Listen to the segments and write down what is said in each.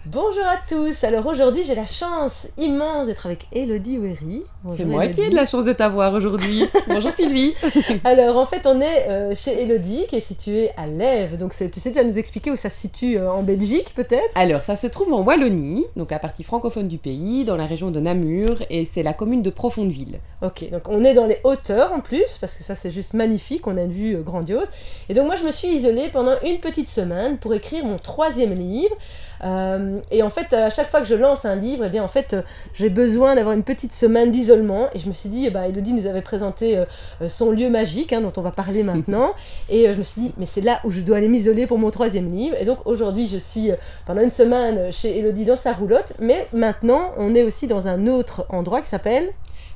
Bonjour à tous, alors aujourd'hui j'ai la chance immense d'être avec Élodie Ouéry. Bonjour, c'est moi Élodie. qui ai de la chance de t'avoir aujourd'hui. Bonjour Sylvie. Alors en fait on est chez Élodie qui est située à Lèves, donc tu sais déjà nous expliquer où ça se situe en Belgique peut-être? Alors ça se trouve en Wallonie, donc la partie francophone du pays, dans la région de Namur, et c'est la commune de Profondeville. Ok, donc on est dans les hauteurs en plus, parce que ça c'est juste magnifique, on a une vue grandiose. Et donc moi je me suis isolée pendant une petite semaine pour écrire mon 3e livre. Et en fait, à chaque fois que je lance un livre, eh bien, en fait, j'ai besoin d'avoir une petite semaine d'isolement. Et je me suis dit, Élodie nous avait présenté son lieu magique, dont on va parler maintenant. Et je me suis dit, mais c'est là où je dois aller m'isoler pour mon 3e livre. Et donc aujourd'hui, je suis pendant une semaine chez Élodie dans sa roulotte. Mais maintenant, on est aussi dans un autre endroit qui s'appelle...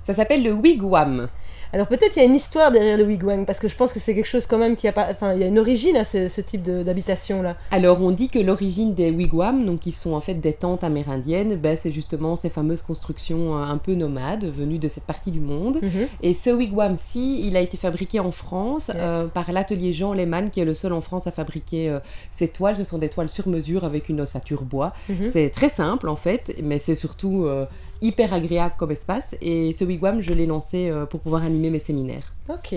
Ça s'appelle le Wigwam. Alors peut-être il y a une histoire derrière le wigwam, parce que je pense que c'est quelque chose quand même qui a pas... Enfin, il y a une origine à ce type d'habitation-là. Alors on dit que l'origine des wigwams, donc qui sont en fait des tentes amérindiennes, c'est justement ces fameuses constructions un peu nomades venues de cette partie du monde. Mm-hmm. Et ce wigwam-ci, il a été fabriqué en France par l'atelier Jean Lehmann, qui est le seul en France à fabriquer ces toiles. Ce sont des toiles sur mesure avec une ossature bois. Mm-hmm. C'est très simple en fait, mais c'est surtout... hyper agréable comme espace, et ce wigwam je l'ai lancé pour pouvoir animer mes séminaires. Ok.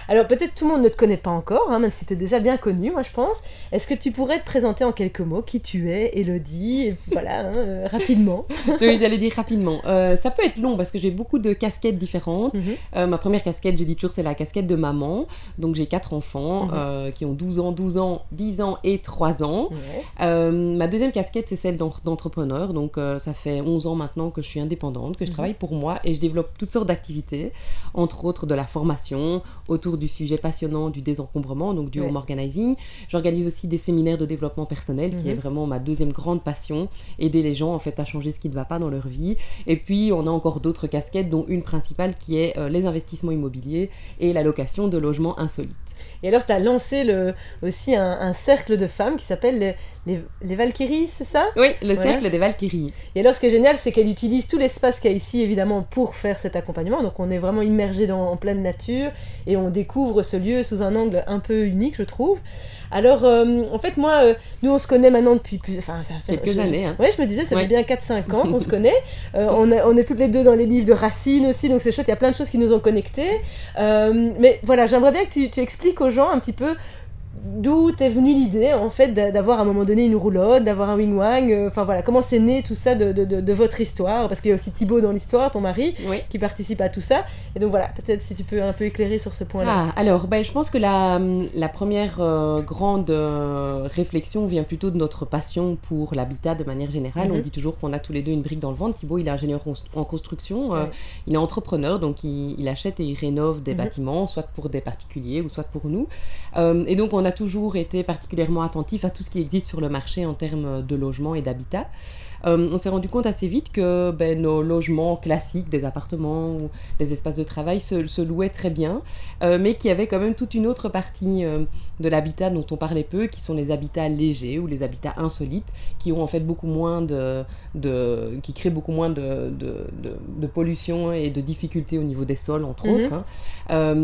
Alors peut-être tout le monde ne te connaît pas encore, même si tu es déjà bien connue, moi je pense. Est-ce que tu pourrais te présenter en quelques mots qui tu es, Élodie, voilà, rapidement? Oui, j'allais dire rapidement. Ça peut être long parce que j'ai beaucoup de casquettes différentes. Mm-hmm. Ma première casquette, je dis toujours, c'est la casquette de maman. Donc j'ai 4 enfants qui ont 12 ans, 12 ans, 10 ans et 3 ans. Ouais. Ma deuxième casquette, c'est celle d'entrepreneur. Donc ça fait 11 ans maintenant que je suis indépendante, que je travaille pour moi, et je développe toutes sortes d'activités, entre autres de la formation autour du sujet passionnant du désencombrement, donc du home organizing. J'organise aussi des séminaires de développement personnel, qui est vraiment ma deuxième grande passion, aider les gens en fait à changer ce qui ne va pas dans leur vie. Et puis on a encore d'autres casquettes, dont une principale qui est les investissements immobiliers et la location de logements insolites. Et alors tu as lancé aussi un cercle de femmes qui s'appelle les Valkyries, c'est ça? Oui, le cercle des Valkyries. Et alors ce qui est génial, c'est qu'elle utilise tout l'espace qu'il y a ici évidemment pour faire cet accompagnement. Donc on est vraiment immergé en pleine nature et on découvre ce lieu sous un angle un peu unique, je trouve. Alors en fait moi, nous on se connaît maintenant depuis ça fait quelques années. Ouais, je me disais, ça fait bien 4-5 ans qu'on se connaît. On est toutes les deux dans les livres de Racine aussi, donc c'est chouette, il y a plein de choses qui nous ont connectés. Mais voilà, j'aimerais bien que tu expliques aux gens un petit peu d'où t'es venue l'idée en fait d'avoir à un moment donné une roulotte, d'avoir un wing-wang, enfin voilà, comment c'est né tout ça de votre histoire, parce qu'il y a aussi Thibaut dans l'histoire, ton mari, qui participe à tout ça, et donc voilà, peut-être si tu peux un peu éclairer sur ce point-là. Alors, je pense que la première grande réflexion vient plutôt de notre passion pour l'habitat de manière générale. On dit toujours qu'on a tous les deux une brique dans le ventre. Thibaut, il est ingénieur en construction, il est entrepreneur, donc il achète et il rénove des bâtiments, soit pour des particuliers ou soit pour nous, et donc on a toujours été particulièrement attentif à tout ce qui existe sur le marché en termes de logement et d'habitat. On s'est rendu compte assez vite que nos logements classiques, des appartements ou des espaces de travail se louaient très bien, mais qu'il y avait quand même toute une autre partie de l'habitat dont on parlait peu, qui sont les habitats légers ou les habitats insolites, qui ont en fait beaucoup moins qui créent beaucoup moins de pollution et de difficultés au niveau des sols, entre autres.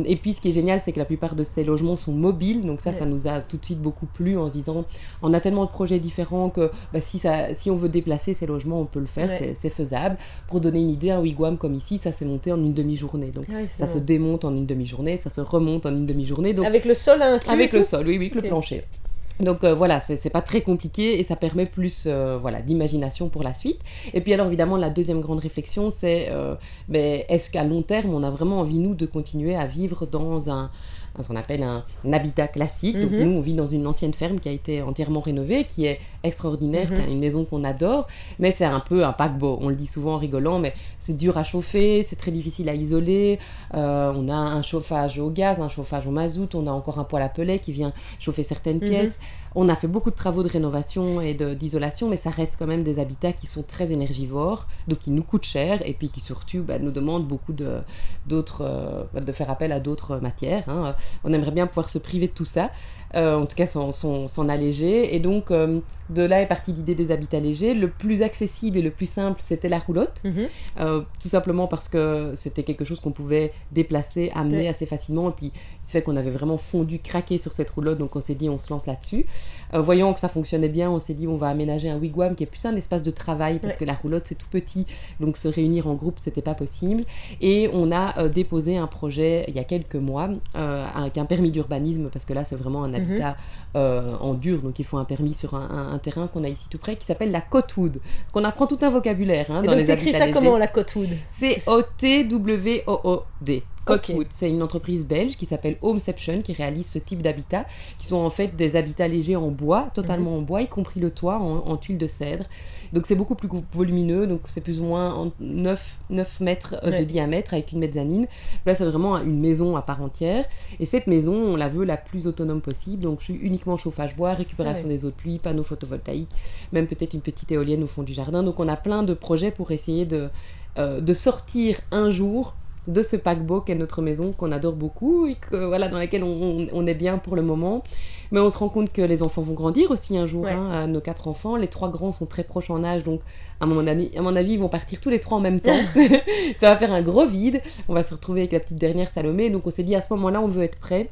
Et puis ce qui est génial, c'est que la plupart de ces logements sont mobiles, donc ça nous a tout de suite beaucoup plu, en se disant on a tellement de projets différents que si on veut déplacer ces logements, on peut le faire, c'est faisable. Pour donner une idée, un wigwam comme ici, ça s'est monté en une demi-journée, donc ça se démonte en une demi-journée, ça se remonte en une demi-journée, donc avec le sol inclus? Avec le sol, oui, avec le plancher. Donc voilà, c'est pas très compliqué et ça permet plus d'imagination pour la suite. Et puis alors évidemment, la deuxième grande réflexion, c'est est-ce qu'à long terme, on a vraiment envie, nous, de continuer à vivre dans ce qu'on appelle un habitat classique. Donc nous, on vit dans une ancienne ferme qui a été entièrement rénovée, qui est extraordinaire, c'est une maison qu'on adore, mais c'est un peu un paquebot. On le dit souvent en rigolant, mais c'est dur à chauffer, c'est très difficile à isoler. On a un chauffage au gaz, un chauffage au mazout, on a encore un poêle à pellets qui vient chauffer certaines pièces. On a fait beaucoup de travaux de rénovation et d'isolation, mais ça reste quand même des habitats qui sont très énergivores, donc qui nous coûtent cher, et puis qui surtout nous demandent beaucoup de faire appel à d'autres matières. On aimerait bien pouvoir se priver de tout ça. en tout cas s'en alléger. Et donc, de là est partie l'idée des habitats légers. Le plus accessible et le plus simple, c'était la roulotte. Tout simplement parce que c'était quelque chose qu'on pouvait déplacer, amener assez facilement. Et puis, il se fait qu'on avait vraiment fondu, craqué sur cette roulotte. Donc, on s'est dit, on se lance là-dessus. Voyant que ça fonctionnait bien, on s'est dit, on va aménager un wigwam qui est plus un espace de travail parce que la roulotte, c'est tout petit. Donc, se réunir en groupe, c'était pas possible. Et on a déposé un projet il y a quelques mois avec un permis d'urbanisme parce que là, c'est vraiment un habitat en dur. Donc, il faut un permis sur un terrain qu'on a ici tout près qui s'appelle la Cotwood. On apprend tout un vocabulaire dans les habitats légers. Et donc, t'écris ça comment, la Cotwood? C'est O-T-W-O-O-D. Cotwood, c'est une entreprise belge qui s'appelle Homeception qui réalise ce type d'habitat, qui sont en fait des habitats légers en bois, totalement en bois, y compris le toit en tuiles de cèdre. Donc c'est beaucoup plus volumineux, donc c'est plus ou moins 9 mètres de diamètre avec une mezzanine. Là, c'est vraiment une maison à part entière. Et cette maison, on la veut la plus autonome possible. Donc uniquement chauffage bois, récupération des eaux de pluie, panneaux photovoltaïques, même peut-être une petite éolienne au fond du jardin. Donc on a plein de projets pour essayer de sortir un jour de ce paquebot qu'est notre maison, qu'on adore beaucoup et que, voilà, dans laquelle on est bien pour le moment. Mais on se rend compte que les enfants vont grandir aussi un jour, nos 4 enfants. Les 3 grands sont très proches en âge, donc à mon avis, ils vont partir tous les 3 en même temps. Ça va faire un gros vide. On va se retrouver avec la petite dernière Salomé. Donc on s'est dit, à ce moment-là, on veut être prêt.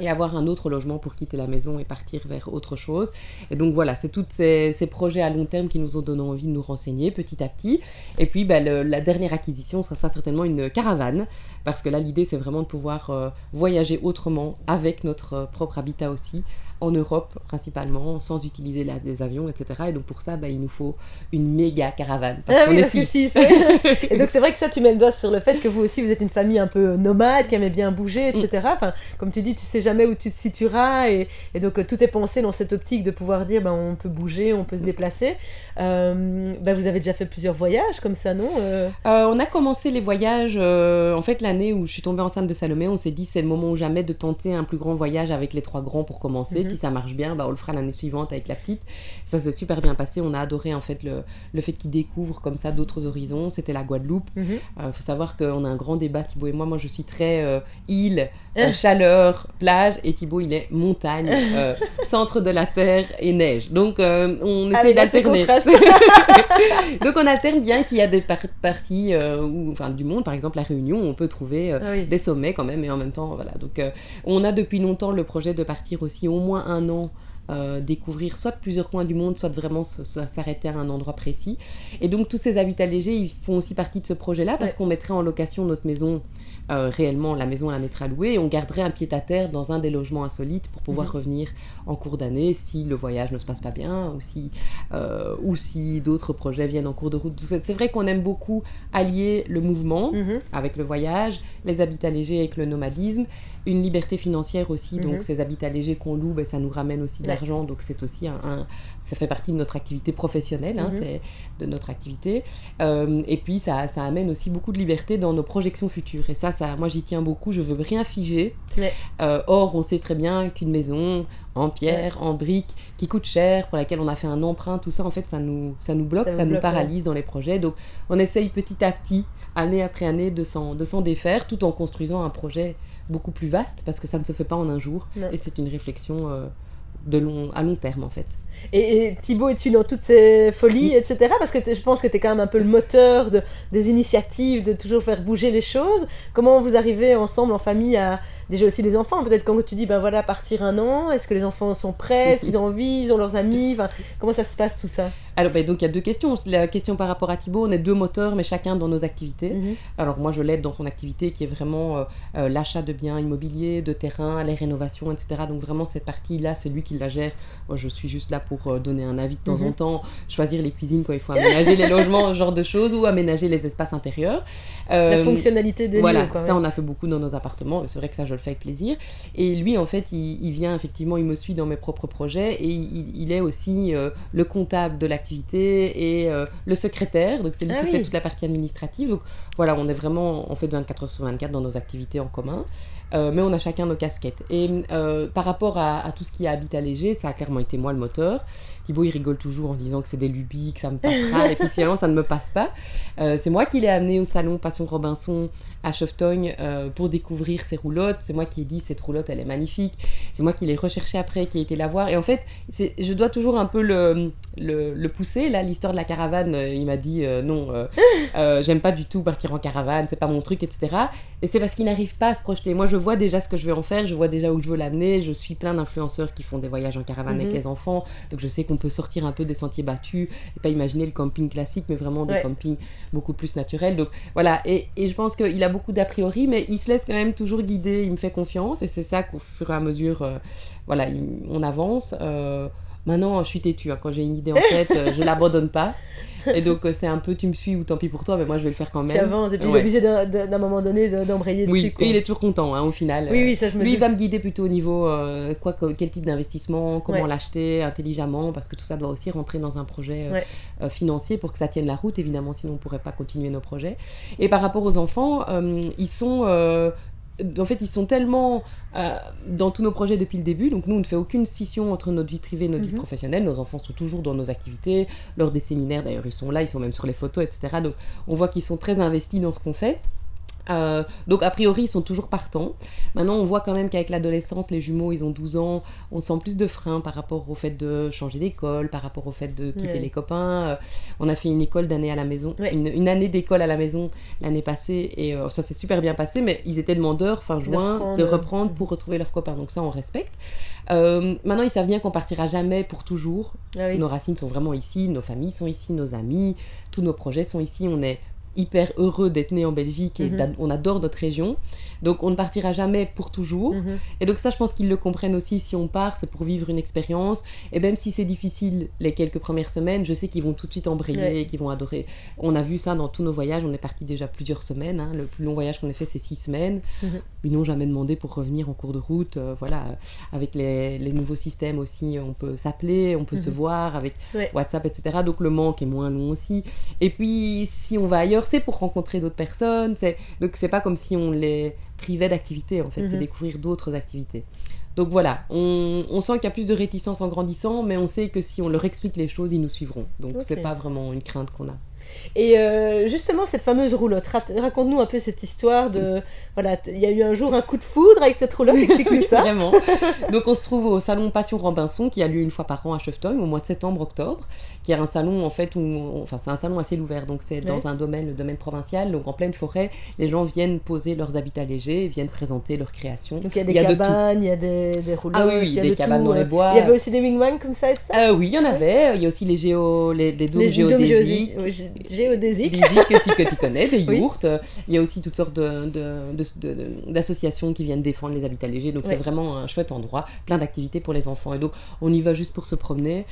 Et avoir un autre logement pour quitter la maison et partir vers autre chose. Et donc voilà, c'est tous ces projets à long terme qui nous ont donné envie de nous renseigner petit à petit. Et puis la dernière acquisition, ça sera certainement une caravane, parce que là l'idée c'est vraiment de pouvoir voyager autrement avec notre propre habitat aussi, en Europe principalement, sans utiliser des avions, etc. Et donc pour ça, il nous faut une méga caravane. Parce que si, et donc c'est vrai que ça, tu mets le doigt sur le fait que vous aussi, vous êtes une famille un peu nomade, qui aimait bien bouger, etc. Enfin, comme tu dis, tu sais jamais où tu te situeras, et donc tout est pensé dans cette optique de pouvoir dire, on peut bouger, on peut se déplacer. Vous avez déjà fait plusieurs voyages comme ça, non On a commencé les voyages, en fait l'année où je suis tombée enceinte de Salomé, on s'est dit c'est le moment ou jamais de tenter un plus grand voyage avec les 3 grands pour commencer. Si ça marche bien, on le fera l'année suivante avec la petite. Ça s'est super bien passé. On a adoré en fait le fait qu'ils découvrent comme ça d'autres horizons. C'était la Guadeloupe. Faut savoir qu'on a un grand débat, Thibaut et moi. Moi, je suis très île, chaleur, plage, et Thibaut, il est montagne, centre de la terre et neige. Donc, on essaie d'alterner. Donc, on alterne bien qu'il y a des parties du monde, par exemple la Réunion, où on peut trouver des sommets quand même, et en même temps, voilà. Donc, on a depuis longtemps le projet de partir aussi au moins 1 an découvrir soit plusieurs coins du monde, soit vraiment s'arrêter à un endroit précis. Et donc tous ces habitats légers, ils font aussi partie de ce projet-là, parce qu'on mettrait en location notre maison, réellement la maison on la mettrait à louer, et on garderait un pied-à-terre dans un des logements insolites pour pouvoir revenir en cours d'année si le voyage ne se passe pas bien, ou si d'autres projets viennent en cours de route. C'est vrai qu'on aime beaucoup allier le mouvement avec le voyage, les habitats légers avec le nomadisme, une liberté financière aussi, donc ces habitats légers qu'on loue, ça nous ramène aussi de l'argent, donc c'est aussi ça fait partie de notre activité professionnelle, c'est de notre activité, et puis ça amène aussi beaucoup de liberté dans nos projections futures, et ça moi j'y tiens beaucoup, je veux rien figer. Or on sait très bien qu'une maison en pierre, en briques, qui coûte cher, pour laquelle on a fait un emprunt, tout ça en fait ça nous bloque, ça nous paralyse dans les projets, donc on essaye petit à petit, année après année, de s'en défaire, tout en construisant un projet beaucoup plus vaste, parce que ça ne se fait pas en un jour, et c'est une réflexion à long terme en fait. Et Thibaut, es-tu dans toutes ces folies, etc. Parce que je pense que tu es quand même un peu le moteur des initiatives, de toujours faire bouger les choses. Comment vous arrivez ensemble, en famille, à déjà aussi les enfants? Peut-être quand tu dis, partir 1 an, est-ce que les enfants sont prêts? Est-ce qu'ils ont envie? Ils ont leurs amis? Comment ça se passe tout ça? Alors, donc il y a 2 questions. La question par rapport à Thibaut, on est 2 moteurs, mais chacun dans nos activités. Alors moi, je l'aide dans son activité qui est vraiment l'achat de biens immobiliers, de terrains, les rénovations, etc. Donc vraiment, cette partie-là, c'est lui qui la gère. Moi, je suis juste là pour donner un avis de temps en temps, choisir les cuisines quand il faut aménager les logements, ce genre de choses, ou aménager les espaces intérieurs. La fonctionnalité des lieux, quoi. Ça, on a fait beaucoup dans nos appartements, et c'est vrai que ça, je le fais avec plaisir. Et lui, en fait, il vient effectivement, il me suit dans mes propres projets, et il est aussi le comptable de l'activité et le secrétaire, donc c'est lui qui fait toute la partie administrative. Donc voilà, on est vraiment, on fait 24 heures sur 24 dans nos activités en commun. mais on a chacun nos casquettes. Et par rapport à tout ce qui est habitat léger, ça a clairement été moi le moteur. Thibaut, il rigole toujours en disant que c'est des lubies, que ça me passera, et puis finalement, ça ne me passe pas. C'est moi qui l'ai amené au salon Passion Robinson à Cheftogne pour découvrir ses roulottes. C'est moi qui ai dit, cette roulotte, elle est magnifique. C'est moi qui l'ai recherchée après, qui ai été la voir. Et en fait, je dois toujours un peu le pousser. Là, l'histoire de la caravane, il m'a dit non, j'aime pas du tout partir en caravane, c'est pas mon truc, etc. Et c'est parce qu'il n'arrive pas à se projeter. Moi, je vois déjà ce que je vais en faire, je vois déjà où je veux l'amener. Je suis plein d'influenceurs qui font des voyages en caravane avec les enfants. Donc, je sais qu'on peut sortir un peu des sentiers battus et pas imaginer le camping classique, mais vraiment des campings beaucoup plus naturels. Donc, voilà. Et je pense qu'il a beaucoup d'a priori, mais il se laisse quand même toujours guider. Il me fait confiance et c'est ça qu'au fur et à mesure, on avance. Maintenant, je suis têtue. Quand j'ai une idée en tête, je l'abandonne pas. Et donc, c'est un peu tu me suis ou tant pis pour toi, mais moi je vais le faire quand même. Tu avances et puis il est obligé d'un moment donné d'embrayer dessus. Oui, et il est toujours content au final. Oui, ça je me Lui, doute. il va me guider plutôt au niveau quel type d'investissement, comment l'acheter intelligemment, parce que tout ça doit aussi rentrer dans un projet financier pour que ça tienne la route, évidemment, sinon on ne pourrait pas continuer nos projets. Et par rapport aux enfants, ils sont tellement dans tous nos projets depuis le début. Donc nous, on ne fait aucune scission entre notre vie privée et notre vie professionnelle. Nos enfants sont toujours dans nos activités. Lors des séminaires, d'ailleurs, ils sont là, ils sont même sur les photos, etc. Donc on voit qu'ils sont très investis dans ce qu'on fait. Donc a priori ils sont toujours partants. Maintenant on voit quand même qu'avec l'adolescence, les jumeaux ils ont 12 ans, on sent plus de freins par rapport au fait de changer d'école, par rapport au fait de quitter les copains. On a fait une école d'année à la maison, une année d'école à la maison l'année passée et ça s'est super bien passé, mais ils étaient demandeurs fin juin de reprendre pour retrouver leurs copains, donc ça on respecte. Maintenant ils savent bien qu'on partira jamais pour toujours. Nos racines sont vraiment ici, nos familles sont ici, nos amis, tous nos projets sont ici, on est hyper heureux d'être né en Belgique et on adore notre région, donc on ne partira jamais pour toujours et donc ça je pense qu'ils le comprennent aussi. Si on part c'est pour vivre une expérience et même si c'est difficile les quelques premières semaines, je sais qu'ils vont tout de suite embrayer et qu'ils vont adorer. On a vu ça dans tous nos voyages, on est parti déjà plusieurs semaines, le plus long voyage qu'on ait fait c'est 6 semaines. Ils n'ont jamais demandé pour revenir en cours de route. Avec les nouveaux systèmes aussi, on peut s'appeler, on peut se voir avec WhatsApp, etc. Donc le manque est moins long aussi. Et puis si on va ailleurs, c'est pour rencontrer d'autres personnes. Donc c'est pas comme si on les privait d'activités, en fait. C'est découvrir d'autres activités. Donc voilà, on sent qu'il y a plus de réticence en grandissant, mais on sait que si on leur explique les choses, ils nous suivront. Donc c'est pas vraiment une crainte qu'on a. Et justement, cette fameuse roulotte, raconte-nous un peu cette histoire de... Voilà, il y a eu un jour un coup de foudre avec cette roulotte, explique-nous ça. Vraiment. Donc on se trouve au salon Passion Robinson, qui a lieu une fois par an à Cheftogne, au mois de septembre-octobre, qui est un salon, en fait, c'est un salon assez ouvert, donc c'est dans un domaine, le domaine provincial, donc en pleine forêt, les gens viennent poser leurs habitats légers, viennent présenter leurs créations. Donc il y a des cabanes, il y a des roulottes, ah oui, des cabanes dans les bois. Il y avait aussi des wingman comme ça et tout ça. Oui, il y en avait. Il y a aussi les dômes géodésiques. Géodésiques que tu connais, des yourtes. Il y a aussi toutes sortes d'associations qui viennent défendre les habitats légers. Donc c'est vraiment un chouette endroit, plein d'activités pour les enfants. Et donc on y va juste pour se promener.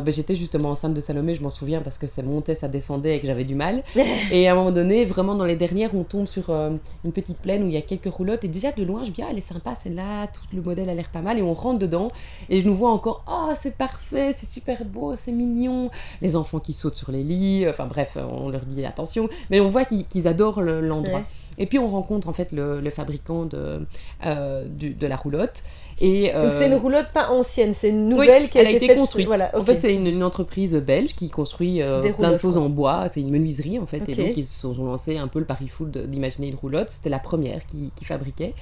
J'étais justement enceinte de Salomé, je m'en souviens, parce que ça montait, ça descendait et que j'avais du mal. Et à un moment donné, vraiment dans les dernières, on tombe sur une petite plaine où il y a quelques roulottes. Et déjà de loin, je me dis, elle est sympa celle-là, tout le modèle a l'air pas mal. Et on rentre dedans et je nous vois encore, c'est parfait, c'est super beau, c'est mignon. Les enfants qui sautent sur les lits, enfin bref, on leur dit attention, mais on voit qu'ils adorent l'endroit. Et puis on rencontre en fait le fabricant de la roulotte. Donc c'est une roulotte pas ancienne, c'est une nouvelle qui a été construite. En fait, c'est une entreprise belge qui construit plein de choses en bois. C'est une menuiserie en fait, et donc ils se sont lancés un peu le pari fou d'imaginer une roulotte. C'était la première qui fabriquait.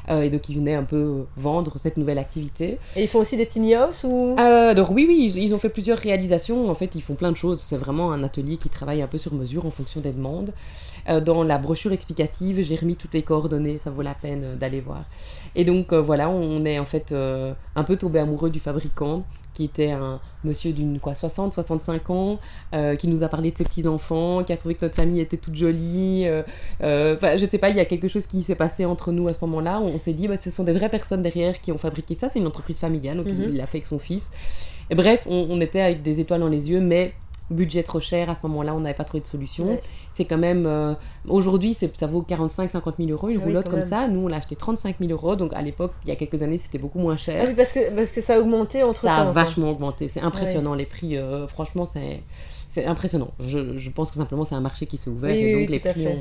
Et donc ils venaient un peu vendre cette nouvelle activité. Et ils font aussi des tiny house ou... Alors oui, ils ont fait plusieurs réalisations. En fait, ils font plein de choses. C'est vraiment un atelier qui travaille un peu sur mesure en fonction des demandes. Dans la brochure explicative, j'ai remis toutes les coordonnées. Ça vaut la peine d'aller voir. Et donc voilà, on est en fait un peu tombé amoureux du fabricant, qui était un monsieur d'une 60-65 ans, qui nous a parlé de ses petits-enfants, qui a trouvé que notre famille était toute jolie. Je sais pas, il y a quelque chose qui s'est passé entre nous à ce moment-là. On s'est dit, ce sont des vraies personnes derrière qui ont fabriqué ça. C'est une entreprise familiale, donc il l'a fait avec son fils. Et bref, on était avec des étoiles dans les yeux, mais budget trop cher, à ce moment-là on n'avait pas trouvé de solution. C'est quand même aujourd'hui ça vaut 45-50 000 euros une roulotte comme ça. Nous on l'a acheté 35 000 euros, donc à l'époque il y a quelques années c'était beaucoup moins cher. Parce que ça a augmenté entre temps. Ça a vachement augmenté, c'est impressionnant les prix, franchement c'est impressionnant. Je pense que simplement c'est un marché qui s'est ouvert Oui, et oui, donc les tout à prix fait.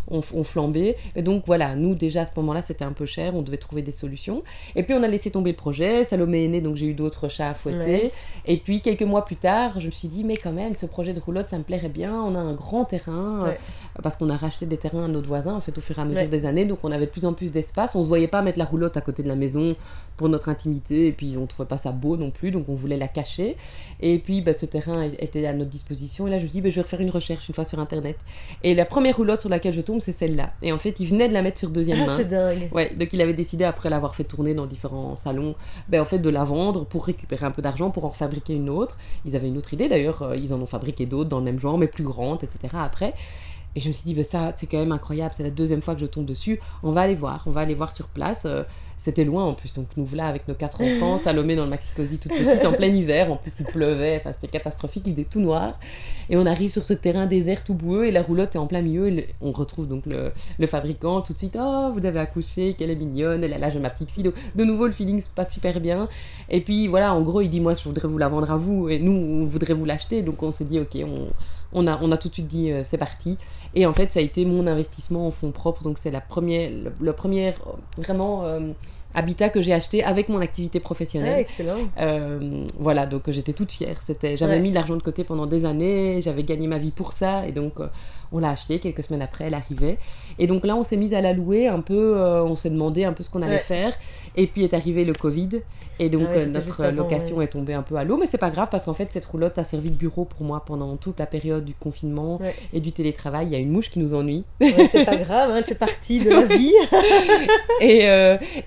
ont flambé. Et donc voilà, nous déjà à ce moment-là c'était un peu cher, on devait trouver des solutions. Et puis on a laissé tomber le projet, Salomé est née, donc j'ai eu d'autres chats à fouetter. Ouais. Et puis quelques mois plus tard, je me suis dit mais quand même ce projet de roulotte ça me plairait bien, on a un grand terrain, Ouais. parce qu'on a racheté des terrains à notre voisin en fait au fur et à mesure Ouais. des années, donc on avait de plus en plus d'espace, on se voyait pas mettre la roulotte à côté de la maison pour notre intimité et puis on trouvait pas ça beau non plus, donc on voulait la cacher. Et puis ce terrain était à notre disposition et là je me suis dit je vais refaire une recherche une fois sur internet. Et la première roulotte sur laquelle je tombe c'est celle-là. Et en fait il venait de la mettre sur deuxième Ah, main. c'est dingue. Ouais, donc il avait décidé après l'avoir fait tourner dans différents salons, en fait de la vendre pour récupérer un peu d'argent pour en fabriquer une autre. Ils avaient une autre idée d'ailleurs, ils en ont fabriqué d'autres dans le même genre mais plus grandes, etc. après. Et je me suis dit, ça, c'est quand même incroyable, c'est la deuxième fois que je tombe dessus. On va aller voir sur place. C'était loin en plus, donc nous voilà avec nos 4 enfants, Salomé dans le Maxi-Cosi toute petite, en plein hiver, en plus il pleuvait, enfin c'était catastrophique, il faisait tout noir. Et on arrive sur ce terrain désert tout boueux et la roulotte est en plein milieu. Et on retrouve donc le fabricant tout de suite, oh, vous avez accouché, qu'elle est mignonne, elle a l'âge de ma petite fille. Donc, de nouveau, le feeling se passe super bien. Et puis voilà, en gros, il dit, moi je voudrais vous la vendre à vous et nous, on voudrait vous l'acheter. Donc on s'est dit, ok, on a tout de suite dit c'est parti. Et en fait ça a été mon investissement en fonds propres, donc c'est le premier vraiment habitat que j'ai acheté avec mon activité professionnelle. Ah, excellent. Voilà, donc j'étais toute fière. J'avais mis de l'argent de côté pendant des années, j'avais gagné ma vie pour ça, et donc on l'a acheté. Quelques semaines après, elle arrivait. Et donc là, on s'est mis à la louer un peu, on s'est demandé un peu ce qu'on allait faire. Et puis est arrivé le Covid, et donc notre location est tombée un peu à l'eau, mais c'est pas grave parce qu'en fait, cette roulotte a servi de bureau pour moi pendant toute la période du confinement et du télétravail. Il y a une mouche qui nous ennuie. Ouais, c'est pas grave, hein, elle fait partie de la vie.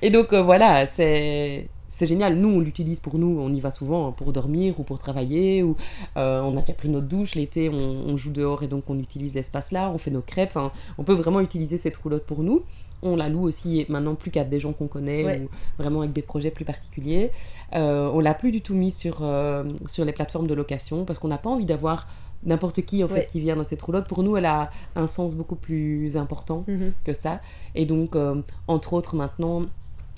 Et donc voilà, c'est génial. Nous, on l'utilise pour nous, on y va souvent pour dormir ou pour travailler. Ou, on a déjà pris notre douche l'été, on joue dehors et donc on utilise l'espace là, on fait nos crêpes. Enfin, on peut vraiment utiliser cette roulotte pour nous. On la loue aussi maintenant plus qu'à des gens qu'on connaît ou vraiment avec des projets plus particuliers. On l'a plus du tout mis sur les plateformes de location parce qu'on n'a pas envie d'avoir n'importe qui en fait qui vient dans cette roulotte. Pour nous elle a un sens beaucoup plus important que ça, et donc entre autres maintenant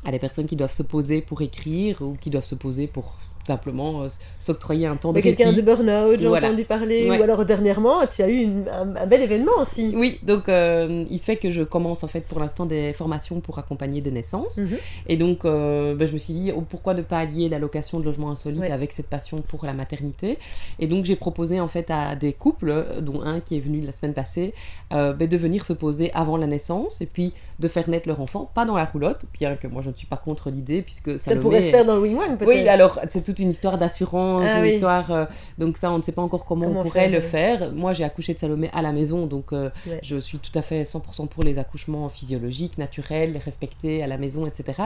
à des personnes qui doivent se poser pour écrire ou qui doivent se poser pour simplement s'octroyer un temps de répit. Quelqu'un de burn-out, j'ai entendu parler, ou alors dernièrement tu as eu un bel événement aussi. Oui, donc il se fait que je commence en fait pour l'instant des formations pour accompagner des naissances, et donc je me suis dit pourquoi ne pas allier la location de logements insolites avec cette passion pour la maternité. Et donc j'ai proposé en fait à des couples, dont un qui est venu la semaine passée, de venir se poser avant la naissance et puis de faire naître leur enfant, pas dans la roulotte, bien que moi je ne suis pas contre l'idée puisque ça pourrait se faire dans le wing-one peut-être. Oui, alors c'est toute une histoire d'assurance, histoire, donc ça on ne sait pas encore comment on pourrait le faire. Moi j'ai accouché de Salomé à la maison, donc je suis tout à fait 100% pour les accouchements physiologiques, naturels, respectés à la maison, etc.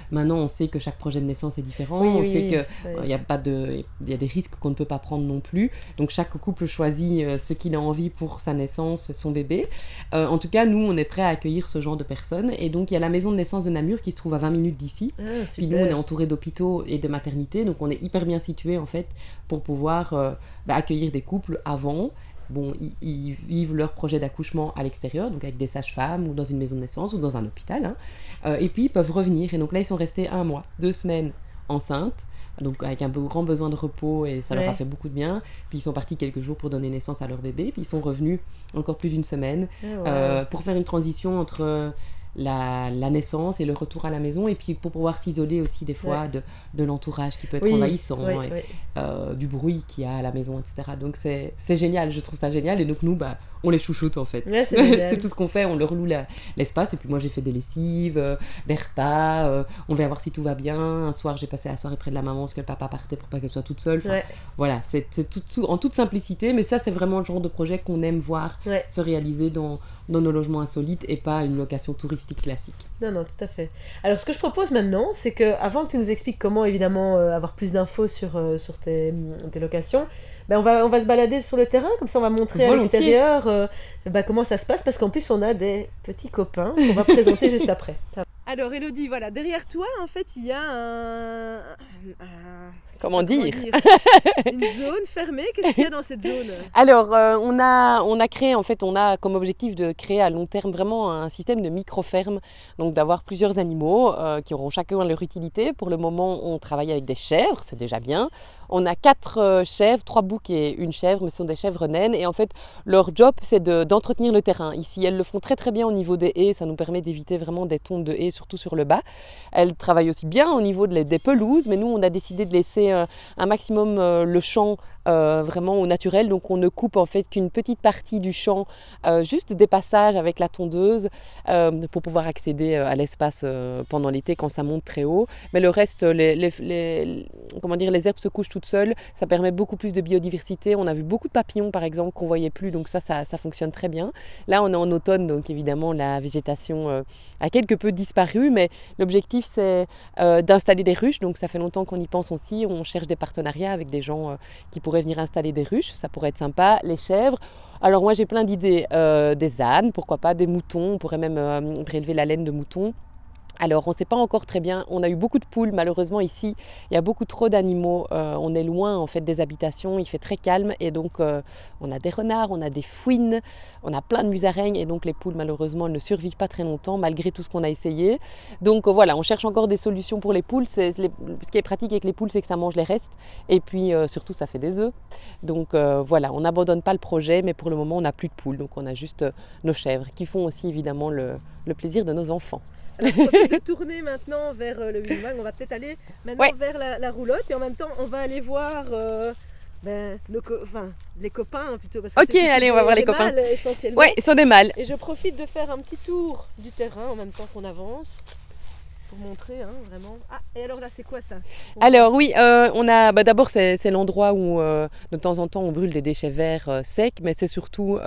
Maintenant on sait que chaque projet de naissance est différent, on sait qu'il y a des risques qu'on ne peut pas prendre non plus, donc chaque couple choisit ce qu'il a envie pour sa naissance, son bébé. En tout cas nous on est prêts à accueillir ce genre de personnes, et donc il y a la maison de naissance de Namur qui se trouve à 20 minutes d'ici, puis nous on est entouré d'hôpitaux et de maternités, donc on est hyper bien situé en fait pour pouvoir accueillir des couples avant. Bon, ils vivent leur projet d'accouchement à l'extérieur, donc avec des sages-femmes ou dans une maison de naissance ou dans un hôpital, et puis ils peuvent revenir. Et donc là ils sont restés 1 mois, 2 semaines enceintes, donc avec un grand besoin de repos, et ça leur a fait beaucoup de bien. Puis ils sont partis quelques jours pour donner naissance à leur bébé, puis ils sont revenus encore plus d'1 semaine pour faire une transition entre la naissance et le retour à la maison, et puis pour pouvoir s'isoler aussi des fois de l'entourage qui peut être envahissant, du bruit qu'il y a à la maison, etc. Donc c'est génial, je trouve ça génial, et donc nous on les chouchoute en fait. C'est tout ce qu'on fait, on leur loue l'espace, et puis moi j'ai fait des lessives, des repas, on va voir si tout va bien. Un soir j'ai passé la soirée près de la maman parce que le papa partait pour pas qu'elle soit toute seule. Voilà, c'est tout en toute simplicité, mais ça c'est vraiment le genre de projet qu'on aime voir se réaliser dans nos logements insolites et pas une location touristique classique. Non, tout à fait. Alors ce que je propose maintenant, c'est que avant que tu nous expliques comment évidemment avoir plus d'infos sur tes locations, on va se balader sur le terrain, comme ça on va montrer à l'extérieur comment ça se passe, parce qu'en plus on a des petits copains qu'on va présenter juste après. Alors Elodie, voilà, derrière toi, en fait, il y a Comment dire une zone fermée. Qu'est-ce qu'il y a dans cette zone? Alors, on a créé, en fait, on a comme objectif de créer à long terme vraiment un système de micro-ferme, donc d'avoir plusieurs animaux qui auront chacun leur utilité. Pour le moment, on travaille avec des chèvres, c'est déjà bien. On a 4 chèvres, 3 boucs et une chèvre, mais ce sont des chèvres naines. Et en fait, leur job, c'est d'entretenir le terrain. Ici, elles le font très très bien au niveau des haies, ça nous permet d'éviter vraiment des tontes de haies, surtout sur le bas. Elles travaillent aussi bien au niveau des pelouses, mais nous, on a décidé de laisser un maximum le champ vraiment au naturel, donc on ne coupe en fait qu'une petite partie du champ, juste des passages avec la tondeuse pour pouvoir accéder à l'espace pendant l'été quand ça monte très haut, mais le reste, comment dire, les herbes se couchent toutes seules, ça permet beaucoup plus de biodiversité. On a vu beaucoup de papillons par exemple qu'on voyait plus, donc ça fonctionne très bien. Là on est en automne, donc évidemment la végétation a quelque peu disparu, mais l'objectif c'est d'installer des ruches, donc ça fait longtemps qu'on y pense aussi. On cherche des partenariats avec des gens qui pourraient venir installer des ruches, ça pourrait être sympa. Les chèvres, alors moi j'ai plein d'idées, des ânes, pourquoi pas, des moutons, on pourrait même prélever la laine de moutons. Alors on ne sait pas encore très bien, on a eu beaucoup de poules malheureusement ici, il y a beaucoup trop d'animaux, on est loin en fait des habitations, il fait très calme et donc on a des renards, on a des fouines, on a plein de musaraignes et donc les poules malheureusement elles ne survivent pas très longtemps malgré tout ce qu'on a essayé. Donc voilà, on cherche encore des solutions pour les poules. Ce qui est pratique avec les poules c'est que ça mange les restes et puis surtout ça fait des œufs. Donc voilà, on n'abandonne pas le projet mais pour le moment on n'a plus de poules, donc on a juste nos chèvres qui font aussi évidemment le plaisir de nos enfants. Alors, on va peut-être tourner maintenant vers le Wingwang. On va peut-être aller maintenant vers la roulotte et en même temps, on va aller voir les copains plutôt. Parce que ok, allez, on va voir les copains. Mâles, essentiellement. Ouais, ils sont des mâles. Et je profite de faire un petit tour du terrain en même temps qu'on avance. Pour montrer vraiment. Ah, et alors là c'est quoi ça? Alors oui, on a d'abord c'est l'endroit où de temps en temps on brûle des déchets verts secs, mais c'est surtout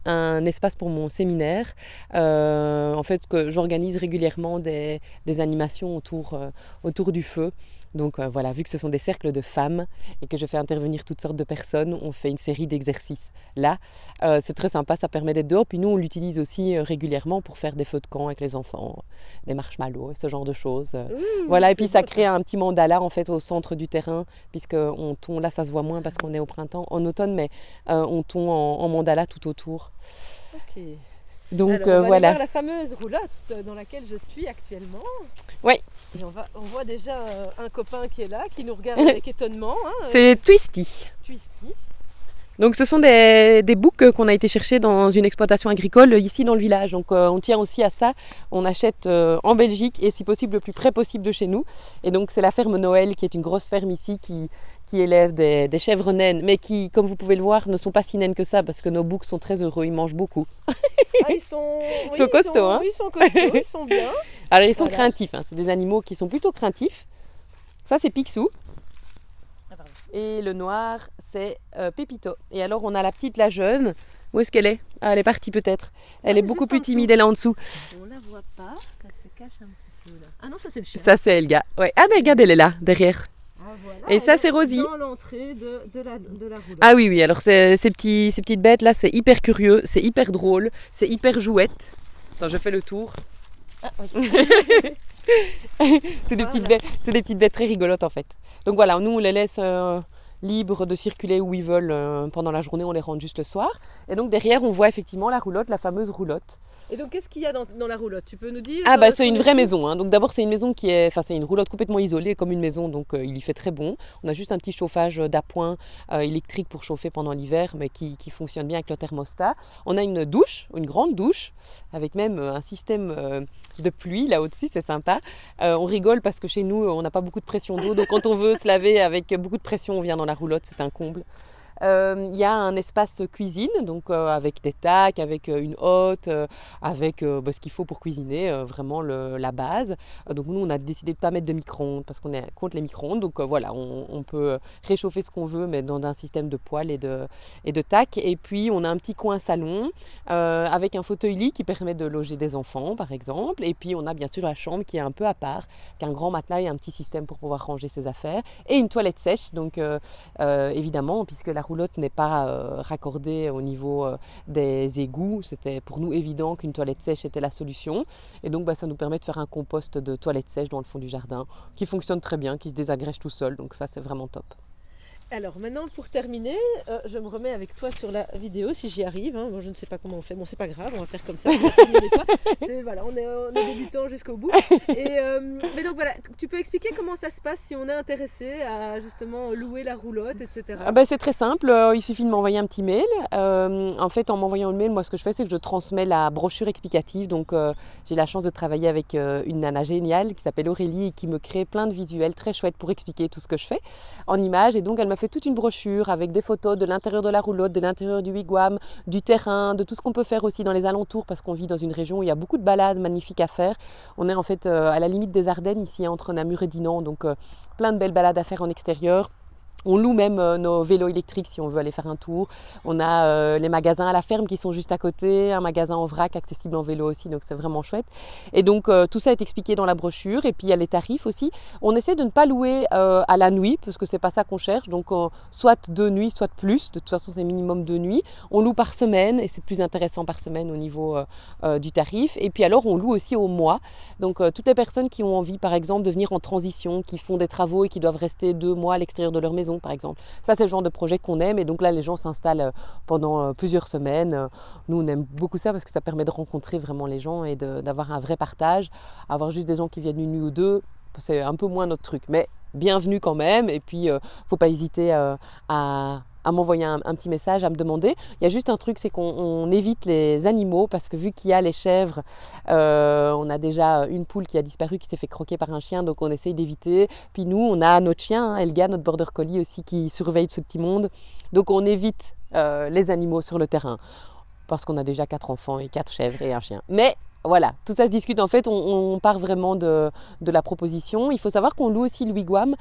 un espace pour mon séminaire. En fait, que j'organise régulièrement des animations autour du feu. Donc voilà, vu que ce sont des cercles de femmes et que je fais intervenir toutes sortes de personnes, on fait une série d'exercices là. C'est très sympa, ça permet d'être dehors. Puis nous, on l'utilise aussi régulièrement pour faire des feux de camp avec les enfants, des marshmallows, ce genre de choses. Voilà, et puis ça crée un petit mandala en fait au centre du terrain, puisque on tond, là ça se voit moins parce qu'on est au printemps, en automne, mais on tond en mandala tout autour. Ok. Donc alors, on va voilà. aller voir la fameuse roulotte dans laquelle je suis actuellement. Oui. Et on voit déjà un copain qui est là, qui nous regarde avec étonnement. C'est Twisty. Twisty. Donc ce sont des boucs qu'on a été chercher dans une exploitation agricole ici dans le village. Donc on tient aussi à ça. On achète en Belgique et si possible le plus près possible de chez nous. Et donc c'est la ferme Noël qui est une grosse ferme ici qui élève des chèvres naines, mais qui, comme vous pouvez le voir, ne sont pas si naines que ça parce que nos boucs sont très heureux, ils mangent beaucoup. Ah, ils sont costauds, hein. Oui, ils sont costauds, ils sont bien. Alors ils sont craintifs, hein. C'est des animaux qui sont plutôt craintifs. Ça c'est Picsou. Et le noir, c'est Pépito. Et alors, on a la petite, la jeune. Où est-ce qu'elle est? Ah, elle est partie peut-être. Elle est beaucoup plus timide, elle est en dessous. On la voit pas, elle se cache un petit peu là. Ah non, ça c'est le chien. Ça c'est Elga. Ouais. Ah mais regarde, elle est là, derrière. Ah, voilà, et ça c'est Rosie. Dans l'entrée de la roulotte. Ah oui, alors ces petites bêtes là, c'est hyper curieux, c'est hyper drôle, c'est hyper jouette. Attends, je fais le tour. Ah, okay. C'est des petites bêtes très rigolotes en fait. Donc voilà, nous on les laisse libres de circuler où ils veulent pendant la journée, on les rentre juste le soir. Et donc derrière on voit effectivement la roulotte, la fameuse roulotte. Et donc qu'est-ce qu'il y a dans la roulotte? Tu peux nous dire? Ah bah c'est une vraie maison, hein. Donc d'abord c'est une maison c'est une roulotte complètement isolée comme une maison, donc il y fait très bon. On a juste un petit chauffage d'appoint électrique pour chauffer pendant l'hiver, mais qui fonctionne bien avec le thermostat. On a une douche, une grande douche, avec même un système de pluie là au-dessus, c'est sympa. On rigole parce que chez nous on n'a pas beaucoup de pression d'eau, donc quand on veut se laver avec beaucoup de pression, on vient dans la roulotte, c'est un comble. Il y a un espace cuisine, donc avec des tacs, avec une hotte, avec ce qu'il faut pour cuisiner, vraiment la base. Donc nous, on a décidé de ne pas mettre de micro-ondes parce qu'on est contre les micro-ondes. Donc voilà, on peut réchauffer ce qu'on veut, mais dans un système de poêle et de tac. Et puis, on a un petit coin salon avec un fauteuil-lit qui permet de loger des enfants, par exemple. Et puis, on a bien sûr la chambre qui est un peu à part, qui a un grand matelas et un petit système pour pouvoir ranger ses affaires. Et une toilette sèche, donc évidemment, puisque la roulotte n'est pas raccordée au niveau des égouts. C'était pour nous évident qu'une toilette sèche était la solution. Et donc ça nous permet de faire un compost de toilette sèche dans le fond du jardin qui fonctionne très bien, qui se désagrège tout seul. Donc ça, c'est vraiment top. Alors maintenant, pour terminer, je me remets avec toi sur la vidéo si j'y arrive. Bon, je ne sais pas comment on fait. Bon, c'est pas grave, on va faire comme ça. Voilà, on est débutant jusqu'au bout. Mais donc voilà, tu peux expliquer comment ça se passe si on est intéressé à justement louer la roulotte, etc. C'est très simple, il suffit de m'envoyer un petit mail. En fait, en m'envoyant le mail, moi ce que je fais, c'est que je transmets la brochure explicative. Donc j'ai la chance de travailler avec une nana géniale qui s'appelle Aurélie et qui me crée plein de visuels très chouettes pour expliquer tout ce que je fais en images. Et donc elle m'a fait toute une brochure avec des photos de l'intérieur de la roulotte, de l'intérieur du wigwam, du terrain, de tout ce qu'on peut faire aussi dans les alentours parce qu'on vit dans une région où il y a beaucoup de balades magnifiques à faire. On est en fait à la limite des Ardennes ici entre Namur et Dinan, donc plein de belles balades à faire en extérieur. On loue même nos vélos électriques si on veut aller faire un tour. On a les magasins à la ferme qui sont juste à côté, un magasin en vrac accessible en vélo aussi, donc c'est vraiment chouette. Et donc tout ça est expliqué dans la brochure. Et puis il y a les tarifs aussi. On essaie de ne pas louer à la nuit parce que c'est pas ça qu'on cherche. Donc soit 2 nuits, soit plus. De toute façon c'est minimum 2 nuits. On loue par semaine et c'est plus intéressant par semaine au niveau du tarif. Et puis alors on loue aussi au mois. Donc toutes les personnes qui ont envie par exemple de venir en transition, qui font des travaux et qui doivent rester 2 mois à l'extérieur de leur maison par exemple. Ça, c'est le genre de projet qu'on aime et donc là, les gens s'installent pendant plusieurs semaines. Nous, on aime beaucoup ça parce que ça permet de rencontrer vraiment les gens et d'avoir un vrai partage. Avoir juste des gens qui viennent une nuit ou deux, c'est un peu moins notre truc. Mais bienvenue quand même et puis, faut pas hésiter à m'envoyer un petit message, à me demander. Il y a juste un truc, c'est qu'on évite les animaux parce que vu qu'il y a les chèvres, on a déjà une poule qui a disparu, qui s'est fait croquer par un chien, donc on essaye d'éviter. Puis nous, on a notre chien, Elga, notre border collie aussi, qui surveille ce petit monde. Donc on évite les animaux sur le terrain parce qu'on a déjà 4 enfants et 4 chèvres et un chien. Mais voilà, tout ça se discute. En fait, on part vraiment de la proposition. Il faut savoir qu'on loue aussi le wigwam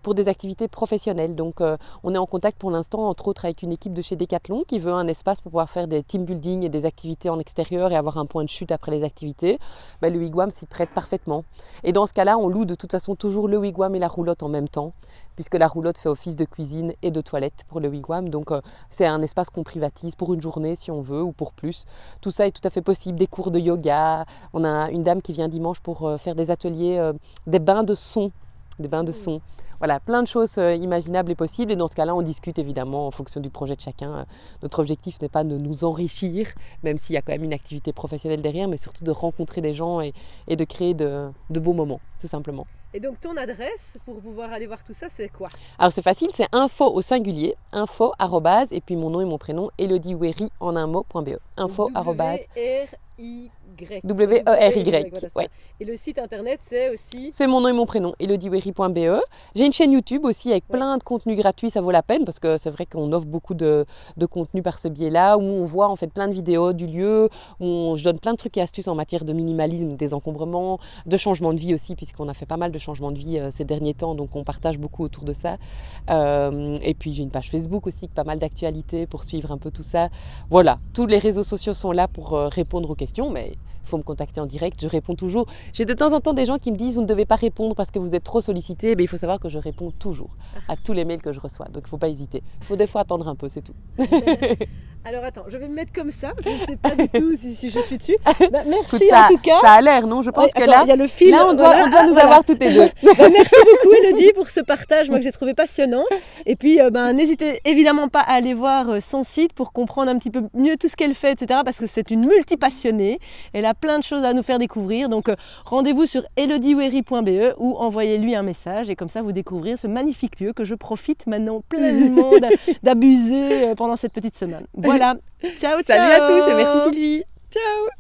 pour des activités professionnelles. Donc, on est en contact pour l'instant, entre autres, avec une équipe de chez Decathlon qui veut un espace pour pouvoir faire des team building et des activités en extérieur et avoir un point de chute après les activités. Le wigwam s'y prête parfaitement. Et dans ce cas-là, on loue de toute façon toujours le wigwam et la roulotte en même temps, puisque la roulotte fait office de cuisine et de toilette pour le wigwam. Donc, c'est un espace qu'on privatise pour une journée si on veut ou pour plus. Tout ça est tout à fait possible. Des cours de yoga. On a une dame qui vient dimanche pour faire des ateliers, des bains de son. Voilà, plein de choses imaginables et possibles. Et dans ce cas-là, on discute évidemment en fonction du projet de chacun. Notre objectif n'est pas de nous enrichir, même s'il y a quand même une activité professionnelle derrière, mais surtout de rencontrer des gens et de créer de beaux moments, tout simplement. Et donc ton adresse pour pouvoir aller voir tout ça, c'est quoi? Alors c'est facile, c'est info au singulier, info @ et puis mon nom et mon prénom, ElodieWery en un mot.be. Info @ W-E-R-Y. Ouais. Et le site internet, c'est aussi... C'est mon nom et mon prénom, elodiewery.be. J'ai une chaîne YouTube aussi avec plein de contenus gratuits, ça vaut la peine parce que c'est vrai qu'on offre beaucoup de contenu par ce biais-là, où on voit en fait plein de vidéos du lieu, où je donne plein de trucs et astuces en matière de minimalisme, désencombrement, de changement de vie aussi, puisqu'on a fait pas mal de changements de vie ces derniers temps, donc on partage beaucoup autour de ça. Et puis j'ai une page Facebook aussi, avec pas mal d'actualités pour suivre un peu tout ça. Voilà, tous les réseaux sociaux sont là pour répondre aux questions, mais il faut me contacter en direct, je réponds toujours. J'ai de temps en temps des gens qui me disent vous ne devez pas répondre parce que vous êtes trop sollicité. Mais il faut savoir que je réponds toujours à tous les mails que je reçois, donc il ne faut pas hésiter. Il faut des fois attendre un peu, c'est tout. Alors attends, je vais me mettre comme ça, je ne sais pas du tout si je suis dessus. Merci. Écoute, en tout cas. Ça a l'air, non? Je pense que là, y a le fil, là on doit nous avoir toutes les deux. Merci beaucoup Elodie pour ce partage, moi que j'ai trouvé passionnant. Et puis n'hésitez évidemment pas à aller voir son site pour comprendre un petit peu mieux tout ce qu'elle fait, etc. Parce que c'est une multipassionnée. Elle a plein de choses à nous faire découvrir. Donc rendez-vous sur elodiewery.be ou envoyez-lui un message et comme ça vous découvrirez ce magnifique lieu que je profite maintenant pleinement d'abuser pendant cette petite semaine. Voilà, ciao. Salut à tous et merci Sylvie. Ciao.